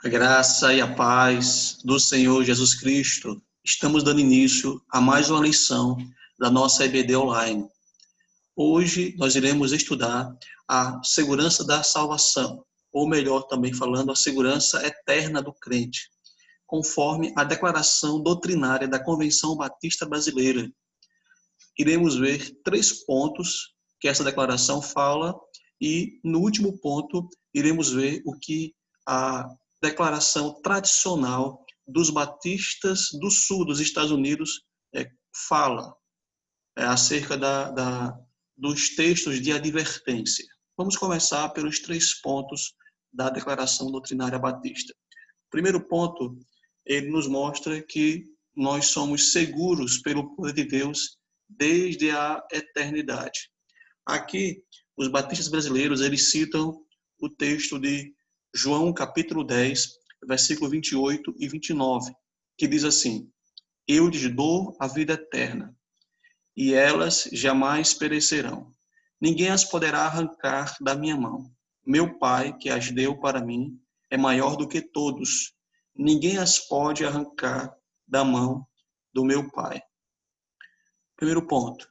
A graça e a paz do Senhor Jesus Cristo. Estamos dando início a mais uma lição da nossa EBD Online. Hoje nós iremos estudar a segurança da salvação, ou melhor também falando, a segurança eterna do crente, conforme a declaração doutrinária da Convenção Batista Brasileira. Iremos ver 3 pontos que essa declaração fala e, no último ponto, iremos ver o que a declaração tradicional dos batistas do sul dos Estados Unidos fala acerca dos textos de advertência. Vamos começar pelos 3 pontos da declaração doutrinária batista. O primeiro ponto, ele nos mostra que nós somos seguros pelo poder de Deus desde a eternidade. Aqui, os batistas brasileiros, eles citam o texto de João capítulo 10, versículo 28 e 29, que diz assim: Eu lhes dou a vida eterna, e elas jamais perecerão. Ninguém as poderá arrancar da minha mão. Meu Pai, que as deu para mim, é maior do que todos. Ninguém as pode arrancar da mão do meu Pai. Primeiro ponto,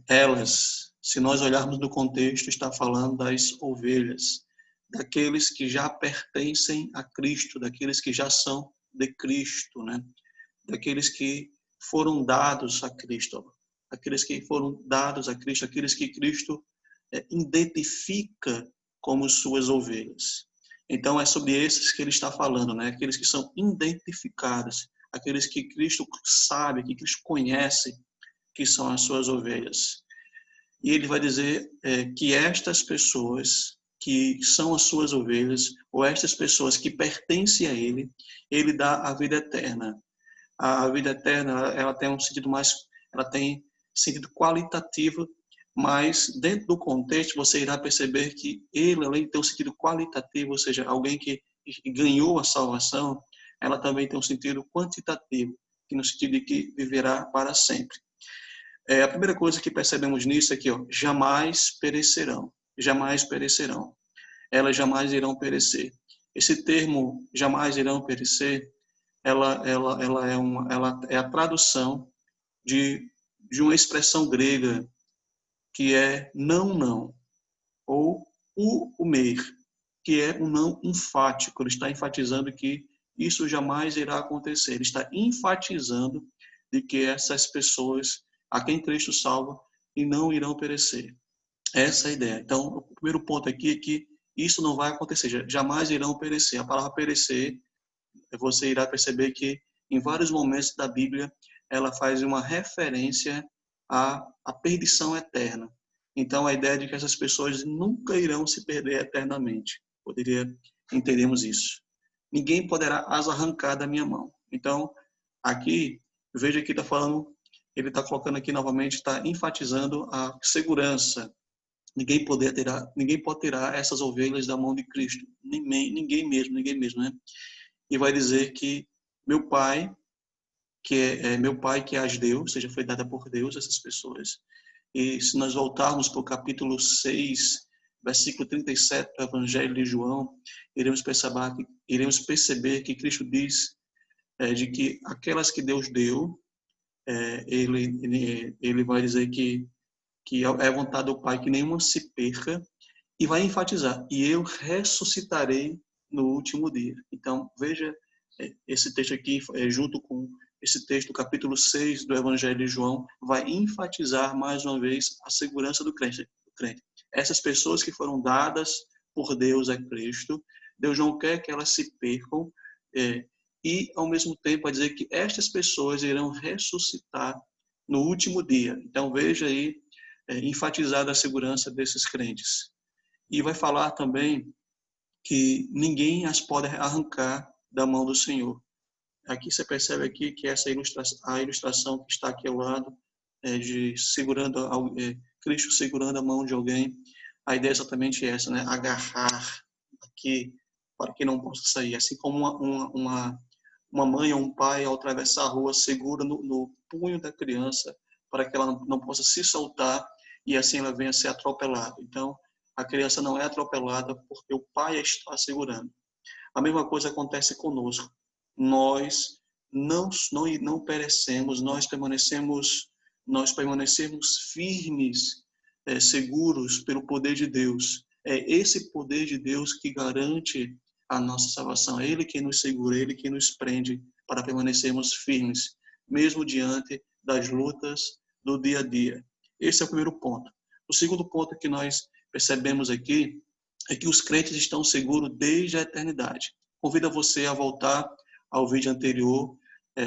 elas, se nós olharmos no contexto, está falando das ovelhas, daqueles que já pertencem a Cristo, daqueles que já são de Cristo, né? Daqueles que foram dados a Cristo, aqueles que foram dados a Cristo, aqueles que Cristo identifica como suas ovelhas. Então é sobre esses que ele está falando, né? Aqueles que são identificados, aqueles que Cristo sabe, que Cristo conhece, que são as suas ovelhas. E ele vai dizer que estas pessoas que são as suas ovelhas, ou estas pessoas que pertencem a ele dá a vida eterna. A vida eterna, ela tem um sentido ela tem sentido qualitativo, mas dentro do contexto você irá perceber que ele, além de ter um sentido qualitativo, ou seja, alguém que ganhou a salvação, ela também tem um sentido quantitativo, que no sentido de que viverá para sempre. A primeira coisa que percebemos nisso é que jamais perecerão. Jamais perecerão. Elas jamais irão perecer. Esse termo, jamais irão perecer, ela é a tradução de uma expressão grega que é não, ou umer, que é um não enfático. Ele está enfatizando que isso jamais irá acontecer. Ele está enfatizando de que essas pessoas a quem Cristo salva e não irão perecer. Essa é a ideia. Então, o primeiro ponto aqui é que isso não vai acontecer, jamais irão perecer. A palavra perecer, você irá perceber que em vários momentos da Bíblia ela faz uma referência à perdição eterna. Então, a ideia de que essas pessoas nunca irão se perder eternamente. Entendermos isso. Ninguém poderá as arrancar da minha mão. Então, aqui, veja que está falando, ele está colocando aqui novamente, está enfatizando a segurança. Ninguém pode tirar essas ovelhas da mão de Cristo. Ninguém mesmo, né? E vai dizer que meu Pai, meu Pai que as deu, ou seja, foi dada por Deus essas pessoas. E se nós voltarmos para o capítulo 6, versículo 37 do Evangelho de João, iremos perceber que Cristo diz de que aquelas que Deus deu, ele vai dizer que é vontade do Pai que nenhuma se perca, e vai enfatizar: e eu ressuscitarei no último dia. Então, veja esse texto aqui, junto com esse texto do capítulo 6 do Evangelho de João, vai enfatizar mais uma vez a segurança do crente. Essas pessoas que foram dadas por Deus a Cristo, Deus não quer que elas se percam, e ao mesmo tempo vai dizer que estas pessoas irão ressuscitar no último dia. Então, veja aí, enfatizada a segurança desses crentes. E vai falar também que ninguém as pode arrancar da mão do Senhor. Aqui você percebe aqui que essa a ilustração que está aqui ao lado, de Cristo segurando a mão de alguém, a ideia é exatamente essa, né? Agarrar aqui para que não possa sair. Assim como uma mãe ou um pai, ao atravessar a rua, segura no punho da criança para que ela não possa se soltar e assim ela venha a ser atropelada. Então, a criança não é atropelada porque o pai a está segurando. A mesma coisa acontece conosco. Nós não perecemos, nós permanecemos firmes, seguros pelo poder de Deus. É esse poder de Deus que garante a nossa salvação. É Ele quem nos segura, é Ele quem nos prende para permanecermos firmes, mesmo diante das lutas do dia a dia. Esse é o primeiro ponto. O segundo ponto que nós percebemos aqui é que os crentes estão seguros desde a eternidade. Convido você a voltar ao vídeo anterior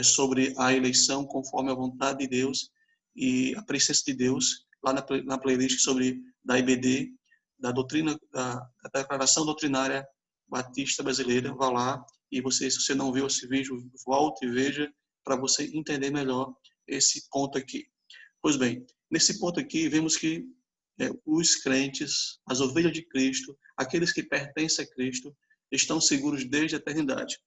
sobre a eleição conforme a vontade de Deus e a presença de Deus, lá na playlist sobre da IBD, da doutrina, da Declaração Doutrinária Batista Brasileira. Vá lá e você, se você não viu esse vídeo, volte e veja para você entender melhor esse ponto aqui. Pois bem, nesse ponto aqui vemos que os crentes, as ovelhas de Cristo, aqueles que pertencem a Cristo, estão seguros desde a eternidade.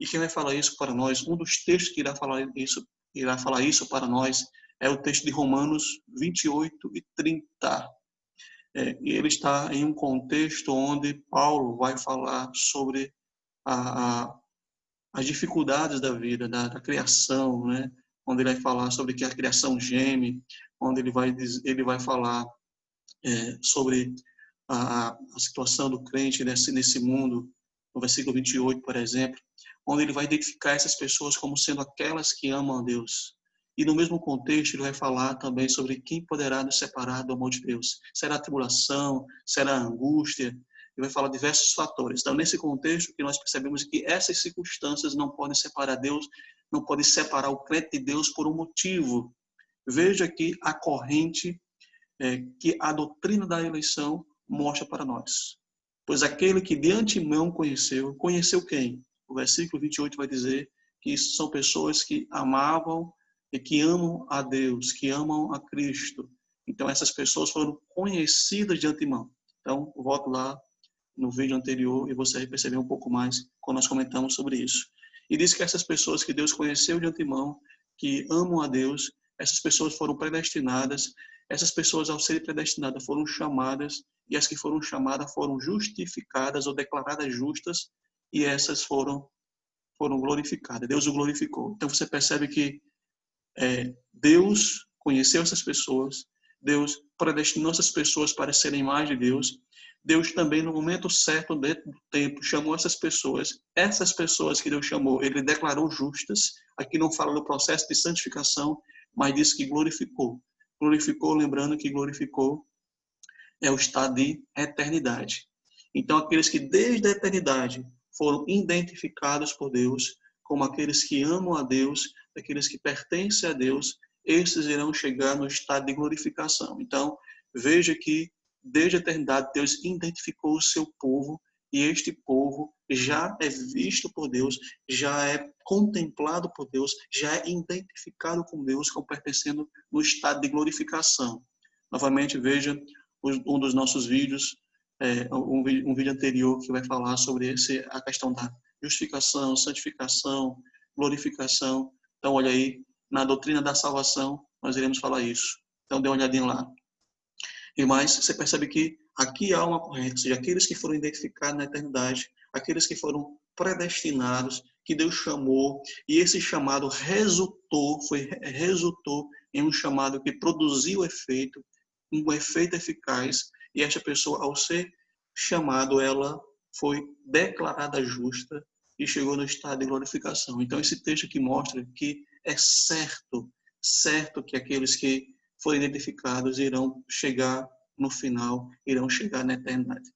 E quem vai falar isso para nós, um dos textos que irá falar isso para nós, é o texto de Romanos 28 e 30. E ele está em um contexto onde Paulo vai falar sobre as dificuldades da vida, da criação, né? Onde ele vai falar sobre que a criação geme, onde ele vai falar sobre a situação do crente nesse mundo, no versículo 28, por exemplo, onde ele vai identificar essas pessoas como sendo aquelas que amam a Deus. E no mesmo contexto, ele vai falar também sobre quem poderá nos separar do amor de Deus. Será a tribulação? Será a angústia? Ele vai falar de diversos fatores. Então, nesse contexto, que nós percebemos que essas circunstâncias não podem separar Deus, não podem separar o crente de Deus por um motivo. Veja aqui a corrente que a doutrina da eleição mostra para nós. Pois aquele que de antemão conheceu quem? O versículo 28 vai dizer que são pessoas que amavam e que amam a Deus, que amam a Cristo. Então, essas pessoas foram conhecidas de antemão. Então, volto lá no vídeo anterior e você vai perceber um pouco mais quando nós comentamos sobre isso. E diz que essas pessoas que Deus conheceu de antemão, que amam a Deus, essas pessoas foram predestinadas. Essas pessoas, ao serem predestinadas, foram chamadas, e as que foram chamadas foram justificadas ou declaradas justas, e essas foram glorificadas. Deus o glorificou. Então você percebe que Deus conheceu essas pessoas, Deus predestinou essas pessoas para serem mais de Deus. Deus também, no momento certo, dentro do tempo, chamou essas pessoas. Essas pessoas que Deus chamou, Ele declarou justas. Aqui não fala do processo de santificação, mas diz que glorificou. Glorificou, lembrando que glorificou é o estado de eternidade. Então, aqueles que desde a eternidade foram identificados por Deus como aqueles que amam a Deus, aqueles que pertencem a Deus, esses irão chegar no estado de glorificação. Então, veja que desde a eternidade Deus identificou o seu povo, e este povo já é visto por Deus, já é contemplado por Deus, já é identificado com Deus como pertencendo no estado de glorificação. Novamente, veja um dos nossos vídeos, um vídeo anterior que vai falar sobre a questão da justificação, santificação, glorificação. Então, olha aí, na doutrina da salvação, nós iremos falar isso. Então, dê uma olhadinha lá. E mais, você percebe que aqui há uma corrente, ou seja, aqueles que foram identificados na eternidade, aqueles que foram predestinados, que Deus chamou, e esse chamado resultou em um chamado que produziu efeito, um efeito eficaz, e esta pessoa, ao ser chamado, ela foi declarada justa e chegou no estado de glorificação. Então, esse texto aqui mostra que é certo que aqueles que forem identificados irão chegar no final, irão chegar na eternidade.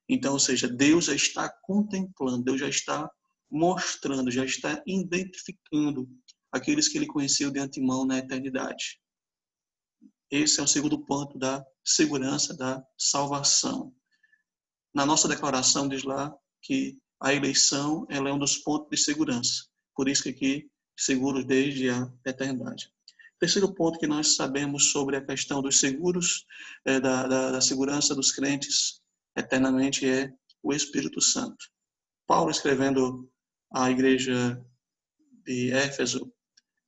Então, ou seja, Deus já está contemplando, Deus já está mostrando, já está identificando aqueles que Ele conheceu de antemão na eternidade. Esse é o segundo ponto da segurança da salvação. Na nossa declaração diz lá que a eleição ela é um dos pontos de segurança. Por isso que aqui, seguros desde a eternidade. Terceiro ponto que nós sabemos sobre a questão dos seguros, da segurança dos crentes eternamente, é o Espírito Santo. Paulo, escrevendo à igreja de Éfeso,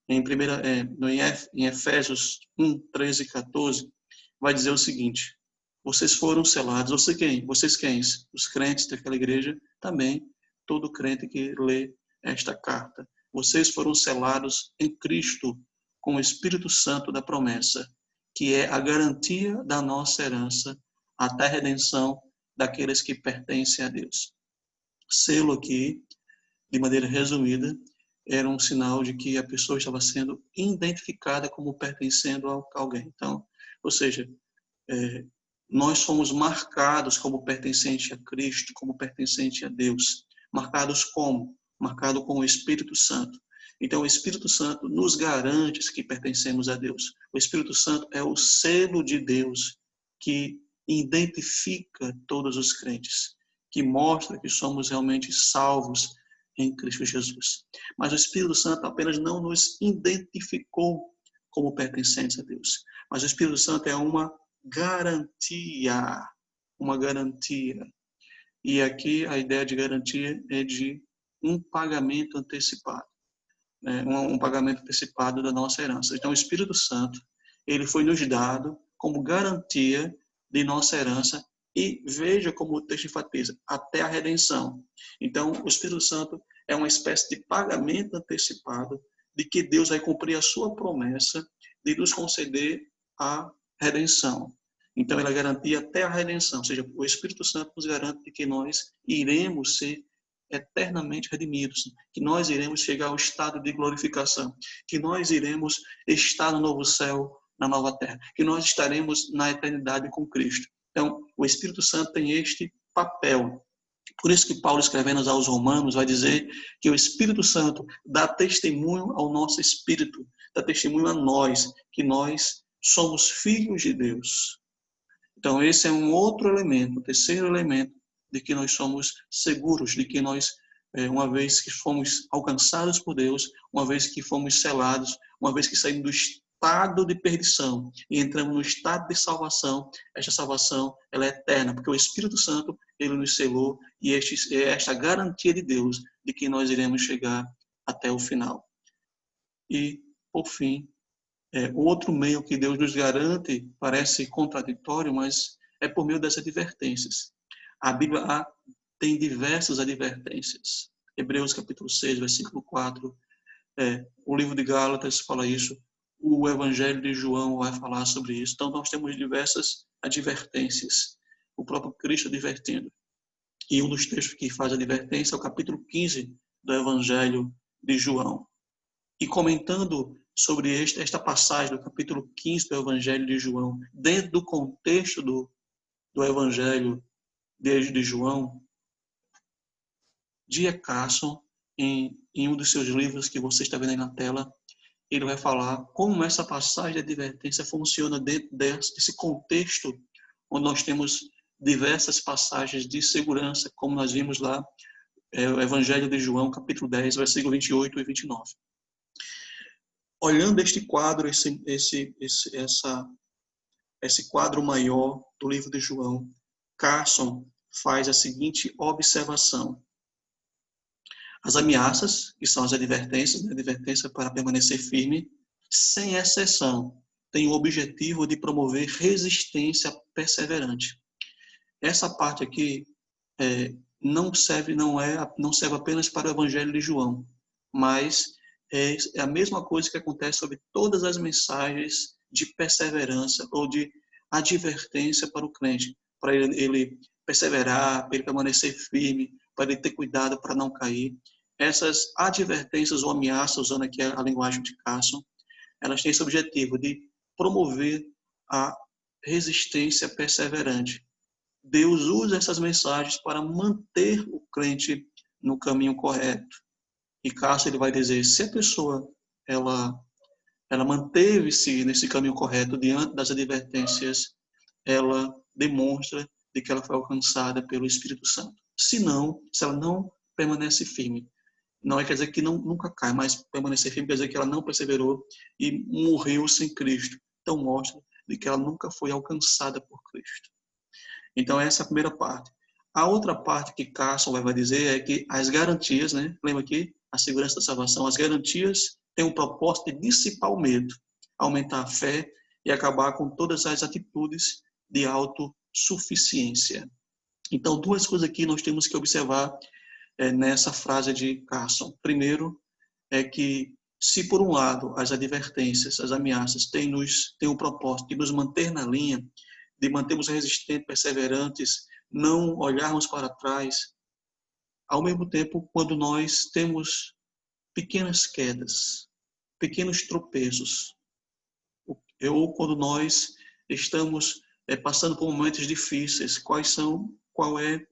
em Efésios 1, 13 e 14, vai dizer o seguinte: vocês foram selados, vocês quem? Os crentes daquela igreja também todo crente que lê esta carta. Vocês foram selados em Cristo com o Espírito Santo da promessa, que é a garantia da nossa herança até a redenção daqueles que pertencem a Deus. Selo aqui, de maneira resumida, era um sinal de que a pessoa estava sendo identificada como pertencendo a alguém. Então, ou seja, nós somos marcados como pertencente a Cristo, como pertencente a Deus. Marcados como? Marcado com o Espírito Santo. Então, o Espírito Santo nos garante que pertencemos a Deus. O Espírito Santo é o selo de Deus que identifica todos os crentes, que mostra que somos realmente salvos em Cristo Jesus. Mas o Espírito Santo apenas não nos identificou como pertencentes a Deus. Mas o Espírito Santo é uma garantia. Uma garantia. E aqui a ideia de garantia é de um pagamento antecipado. Um pagamento antecipado da nossa herança. Então, o Espírito Santo, ele foi nos dado como garantia de nossa herança e veja como o texto enfatiza, até a redenção. Então, o Espírito Santo é uma espécie de pagamento antecipado de que Deus vai cumprir a sua promessa de nos conceder a redenção. Então, ele garantia até a redenção, ou seja, o Espírito Santo nos garante que nós iremos ser eternamente redimidos, que nós iremos chegar ao estado de glorificação, que nós iremos estar no novo céu, na nova terra, que nós estaremos na eternidade com Cristo. Então, o Espírito Santo tem este papel. Por isso que Paulo, escrevendo aos Romanos, vai dizer que o Espírito Santo dá testemunho ao nosso espírito, dá testemunho a nós, que nós somos filhos de Deus. Então, esse é um outro elemento, o terceiro elemento, de que nós somos seguros, de que nós, uma vez que fomos alcançados por Deus, uma vez que fomos selados, uma vez que saímos do estado de perdição e entramos no estado de salvação, esta salvação ela é eterna, porque o Espírito Santo ele nos selou e esta garantia de Deus de que nós iremos chegar até o final. E, por fim, o outro meio que Deus nos garante parece contraditório, mas é por meio das advertências. A Bíblia tem diversas advertências. Hebreus capítulo 6, versículo 4. O livro de Gálatas fala isso. O Evangelho de João vai falar sobre isso. Então, nós temos diversas advertências. O próprio Cristo advertindo. E um dos textos que faz advertência é o capítulo 15 do Evangelho de João. E comentando sobre esta passagem do capítulo 15 do Evangelho de João, dentro do contexto do Evangelho de João, D.A. Carson, em um dos seus livros que você está vendo aí na tela, ele vai falar como essa passagem de advertência funciona dentro desse contexto, onde nós temos diversas passagens de segurança, como nós vimos lá, o Evangelho de João, capítulo 10, versículo 28 e 29. Olhando este quadro, esse quadro maior do livro de João, Carson faz a seguinte observação. As ameaças, que são as advertências, advertência para permanecer firme, sem exceção, têm o objetivo de promover resistência perseverante. Essa parte aqui não serve apenas para o Evangelho de João, mas é a mesma coisa que acontece sobre todas as mensagens de perseverança ou de advertência para o crente, para ele perseverar, para ele permanecer firme, para ele ter cuidado para não cair. Essas advertências ou ameaças, usando aqui a linguagem de Carson, elas têm esse objetivo de promover a resistência perseverante. Deus usa essas mensagens para manter o crente no caminho correto. E Carson ele vai dizer, se a pessoa ela manteve-se nesse caminho correto diante das advertências, ela demonstra de que ela foi alcançada pelo Espírito Santo. Se ela não permanece firme, não quer dizer que nunca cai, mas permanecer firme quer dizer que ela não perseverou e morreu sem Cristo. Então mostra de que ela nunca foi alcançada por Cristo. Então essa é a primeira parte. A outra parte que Carson vai dizer é que as garantias, lembra aqui? A segurança da salvação, as garantias têm o propósito de dissipar o medo, aumentar a fé e acabar com todas as atitudes de autossuficiência. Então, duas coisas aqui nós temos que observar nessa frase de Carson. Primeiro, é que se por um lado as advertências, as ameaças têm o propósito de nos manter na linha, de mantermos resistentes, perseverantes, não olharmos para trás, ao mesmo tempo, quando nós temos pequenas quedas, pequenos tropeços, ou quando nós estamos passando por momentos difíceis, qual é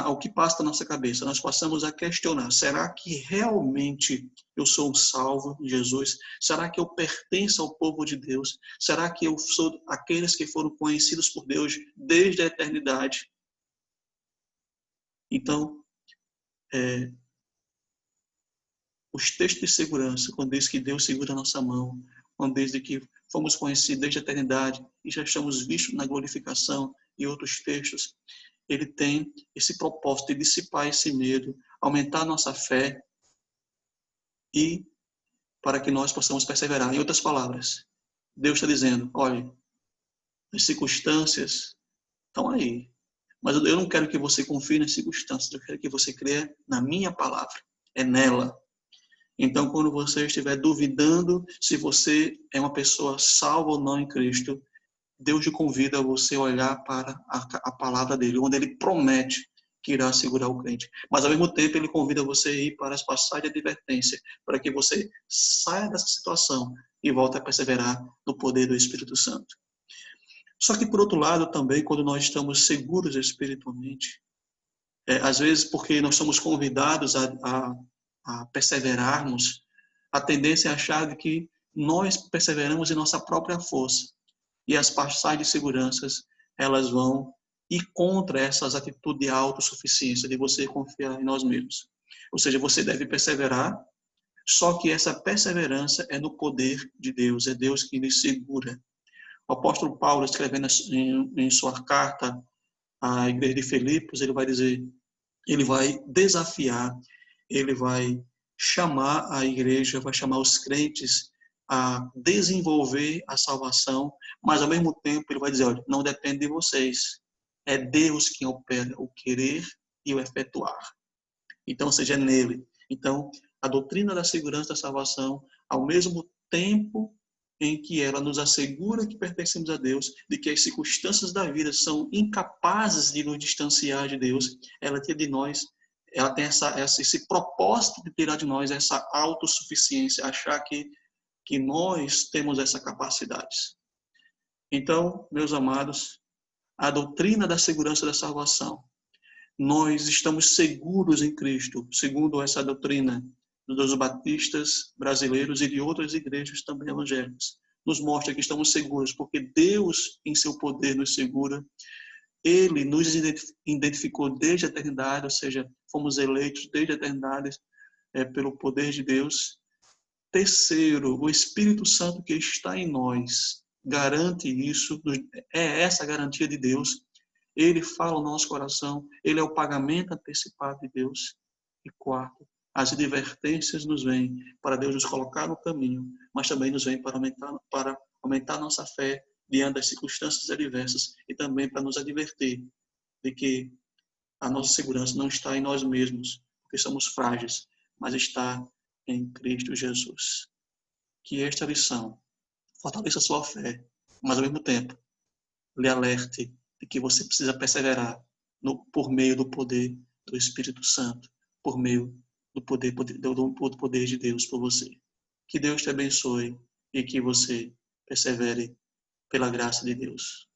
o que passa na nossa cabeça? Nós passamos a questionar: será que realmente eu sou um salvo em Jesus? Será que eu pertenço ao povo de Deus? Será que eu sou aqueles que foram conhecidos por Deus desde a eternidade? Então, os textos de segurança, quando diz que Deus segura a nossa mão, quando diz que fomos conhecidos desde a eternidade e já estamos vistos na glorificação, e outros textos, ele tem esse propósito de dissipar esse medo, aumentar a nossa fé e para que nós possamos perseverar. Em outras palavras, Deus está dizendo: olha, as circunstâncias estão aí, mas eu não quero que você confie nas circunstâncias, eu quero que você creia na minha palavra, é nela. Então, quando você estiver duvidando se você é uma pessoa salva ou não em Cristo, Deus te convida a você olhar para a palavra dele, onde ele promete que irá segurar o crente. Mas, ao mesmo tempo, ele convida você a ir para as passagens de advertência, para que você saia dessa situação e volte a perseverar no poder do Espírito Santo. Só que, por outro lado, também, quando nós estamos seguros espiritualmente, às vezes porque nós somos convidados a perseverarmos, a tendência é achar que nós perseveramos em nossa própria força. E as passagens de seguranças, elas vão ir contra essas atitudes de autossuficiência, de você confiar em nós mesmos. Ou seja, você deve perseverar, só que essa perseverança é no poder de Deus, é Deus que nos segura. O apóstolo Paulo, escrevendo em sua carta à igreja de Filipos, ele vai dizer, ele vai desafiar, ele vai chamar a igreja, vai chamar os crentes a desenvolver a salvação, mas ao mesmo tempo ele vai dizer, olha, não depende de vocês, é Deus quem opera o querer e o efetuar. Então, seja nele. Então, a doutrina da segurança da salvação, ao mesmo tempo em que ela nos assegura que pertencemos a Deus, de que as circunstâncias da vida são incapazes de nos distanciar de Deus, ela tira de nós, ela tem esse propósito de tirar de nós essa autossuficiência, achar que nós temos essa capacidade. Então, meus amados, a doutrina da segurança da salvação, nós estamos seguros em Cristo, segundo essa doutrina dos batistas brasileiros e de outras igrejas também evangélicas. Nos mostra que estamos seguros, porque Deus, em seu poder, nos segura. Ele nos identificou desde a eternidade, ou seja, fomos eleitos desde a eternidade pelo poder de Deus. Terceiro, o Espírito Santo que está em nós garante isso, é essa a garantia de Deus. Ele fala o nosso coração, ele é o pagamento antecipado de Deus. E quarto, as advertências nos vêm para Deus nos colocar no caminho, mas também nos vêm para aumentar nossa fé diante das circunstâncias adversas e também para nos advertir de que a nossa segurança não está em nós mesmos, porque somos frágeis, mas está em Cristo Jesus. Que esta lição fortaleça a sua fé, mas ao mesmo tempo lhe alerte de que você precisa perseverar por meio do poder do Espírito Santo, por meio do poder de Deus por você. Que Deus te abençoe e que você persevere pela graça de Deus.